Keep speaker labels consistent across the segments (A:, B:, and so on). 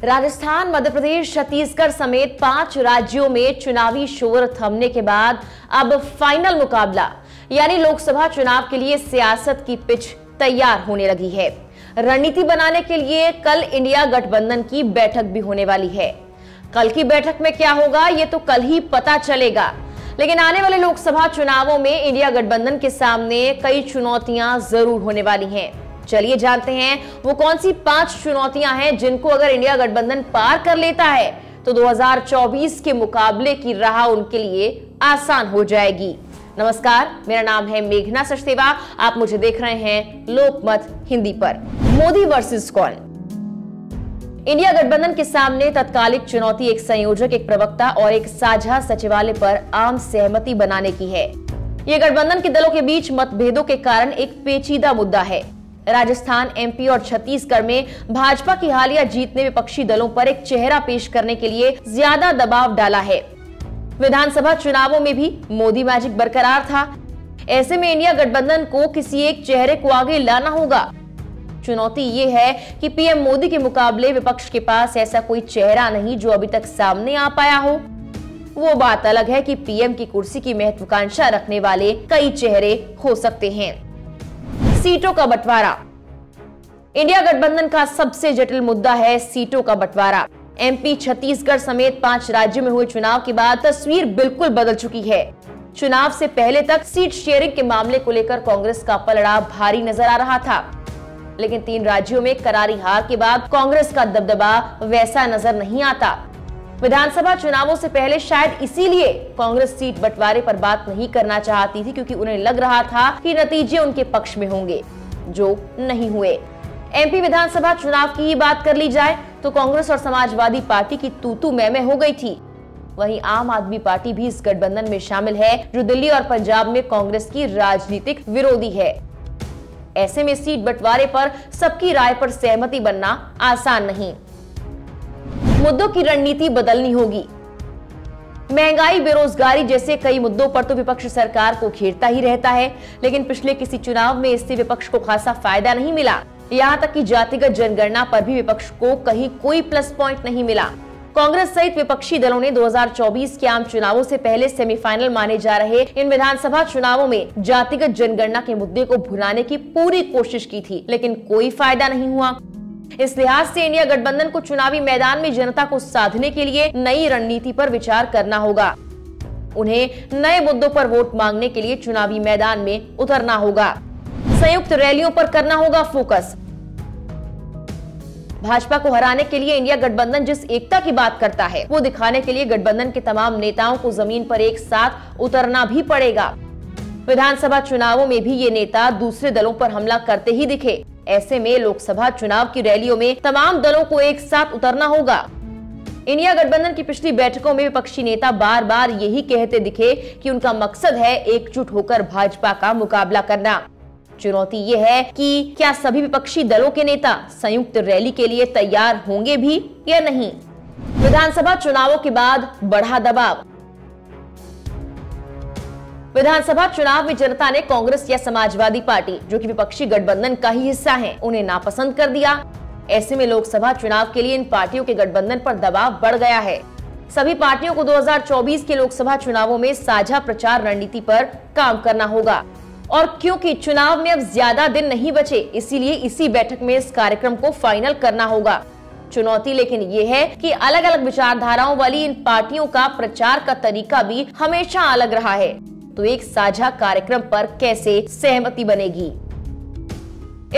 A: राजस्थान, मध्य प्रदेश, छत्तीसगढ़ समेत 5 राज्यों में चुनावी शोर थमने के बाद अब फाइनल मुकाबला यानी लोकसभा चुनाव के लिए सियासत की पिच तैयार होने लगी है। रणनीति बनाने के लिए कल इंडिया गठबंधन की बैठक भी होने वाली है। कल की बैठक में क्या होगा ये तो कल ही पता चलेगा, लेकिन आने वाले लोकसभा चुनावों में इंडिया गठबंधन के सामने कई चुनौतियां जरूर होने वाली हैं। चलिए जानते हैं वो कौन सी 5 चुनौतियां हैं जिनको अगर इंडिया गठबंधन पार कर लेता है तो 2024 के मुकाबले की राह उनके लिए आसान हो जाएगी। नमस्कार, मेरा नाम है मेघना सचदेवा। आप मुझे देख रहे हैं लोकमत हिंदी पर। मोदी वर्सेस कौन? इंडिया गठबंधन के सामने तत्कालिक चुनौती एक संयोजक, एक प्रवक्ता और एक साझा सचिवालय पर आम सहमति बनाने की है। यह गठबंधन के दलों के बीच मतभेदों के कारण एक पेचीदा मुद्दा है। राजस्थान, एमपी और छत्तीसगढ़ में भाजपा की हालिया जीत ने विपक्षी दलों पर एक चेहरा पेश करने के लिए ज्यादा दबाव डाला है। विधानसभा चुनावों में भी मोदी मैजिक बरकरार था। ऐसे में इंडिया गठबंधन को किसी एक चेहरे को आगे लाना होगा। चुनौती ये है कि पीएम मोदी के मुकाबले विपक्ष के पास ऐसा कोई चेहरा नहीं जो अभी तक सामने आ पाया हो। वो बात अलग है कि पीएम की कुर्सी की महत्वाकांक्षा रखने वाले कई चेहरे हो सकते हैं। सीटों का बंटवारा इंडिया गठबंधन का सबसे जटिल मुद्दा है। सीटों का बंटवारा एमपी, छत्तीसगढ़ समेत 5 राज्यों में हुए चुनाव के बाद तस्वीर बिल्कुल बदल चुकी है। चुनाव से पहले तक सीट शेयरिंग के मामले को लेकर कांग्रेस का पलड़ा भारी नजर आ रहा था, लेकिन 3 राज्यों में करारी हार के बाद कांग्रेस का दबदबा वैसा नजर नहीं आता। विधानसभा चुनावों से पहले शायद इसीलिए कांग्रेस सीट बंटवारे पर बात नहीं करना चाहती थी, क्योंकि उन्हें लग रहा था कि नतीजे उनके पक्ष में होंगे, जो नहीं हुए। एमपी विधानसभा चुनाव की ही बात कर ली जाए तो कांग्रेस और समाजवादी पार्टी की तू-तू मैं हो गई थी। वहीं आम आदमी पार्टी भी इस गठबंधन में शामिल है, जो दिल्ली और पंजाब में कांग्रेस की राजनीतिक विरोधी है। ऐसे में सीट बंटवारे पर सबकी राय पर सहमति बनना आसान नहीं। मुद्दों की रणनीति बदलनी होगी। महंगाई, बेरोजगारी जैसे कई मुद्दों पर तो विपक्ष सरकार को घेरता ही रहता है, लेकिन पिछले किसी चुनाव में इससे विपक्ष को खासा फायदा नहीं मिला। यहाँ तक कि जातिगत जनगणना पर भी विपक्ष को कहीं कोई प्लस पॉइंट नहीं मिला। कांग्रेस सहित विपक्षी दलों ने 2024 के आम चुनावों से पहले सेमीफाइनल माने जा रहे इन विधानसभा चुनावों में जातिगत जनगणना के मुद्दे को भुलाने की पूरी कोशिश की थी, लेकिन कोई फायदा नहीं हुआ। इस लिहाज से इंडिया गठबंधन को चुनावी मैदान में जनता को साधने के लिए नई रणनीति पर विचार करना होगा। उन्हें नए मुद्दों पर वोट मांगने के लिए चुनावी मैदान में उतरना होगा। संयुक्त रैलियों पर करना होगा फोकस। भाजपा को हराने के लिए इंडिया गठबंधन जिस एकता की बात करता है, वो दिखाने के लिए गठबंधन के तमाम नेताओं को जमीन पर एक साथ उतरना भी पड़ेगा। विधानसभा चुनावों में भी ये नेता दूसरे दलों पर हमला करते ही दिखे। ऐसे में लोकसभा चुनाव की रैलियों में तमाम दलों को एक साथ उतरना होगा। इंडिया गठबंधन की पिछली बैठकों में विपक्षी नेता बार बार यही कहते दिखे कि उनका मकसद है एकजुट होकर भाजपा का मुकाबला करना। चुनौती ये है कि क्या सभी विपक्षी दलों के नेता संयुक्त रैली के लिए तैयार होंगे भी या नहीं। विधानसभा चुनावों के बाद बढ़ा दबाव। विधानसभा चुनाव में जनता ने कांग्रेस या समाजवादी पार्टी, जो कि विपक्षी गठबंधन का ही हिस्सा है, उन्हें नापसंद कर दिया। ऐसे में लोकसभा चुनाव के लिए इन पार्टियों के गठबंधन पर दबाव बढ़ गया है। सभी पार्टियों को 2024 के लोकसभा चुनावों में साझा प्रचार रणनीति पर काम करना होगा। और क्योंकि चुनाव में अब ज्यादा दिन नहीं बचे, इसीलिए इसी बैठक में इस कार्यक्रम को फाइनल करना होगा। चुनौती लेकिन ये है कि अलग अलग विचारधाराओं वाली इन पार्टियों का प्रचार का तरीका भी हमेशा अलग रहा है, तो एक साझा कार्यक्रम पर कैसे सहमति बनेगी।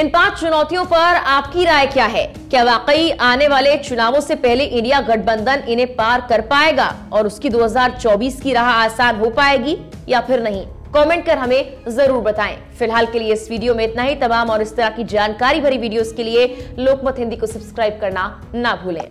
A: इन 5 चुनौतियों पर आपकी राय क्या है? क्या वाकई आने वाले चुनावों से पहले इंडिया गठबंधन इन्हें पार कर पाएगा और उसकी 2024 की राह आसान हो पाएगी या फिर नहीं? कमेंट कर हमें जरूर बताएं। फिलहाल के लिए इस वीडियो में इतना ही। तमाम और इस तरह की जानकारी भरी वीडियोस के लिए लोकमत हिंदी को सब्सक्राइब करना ना भूलें।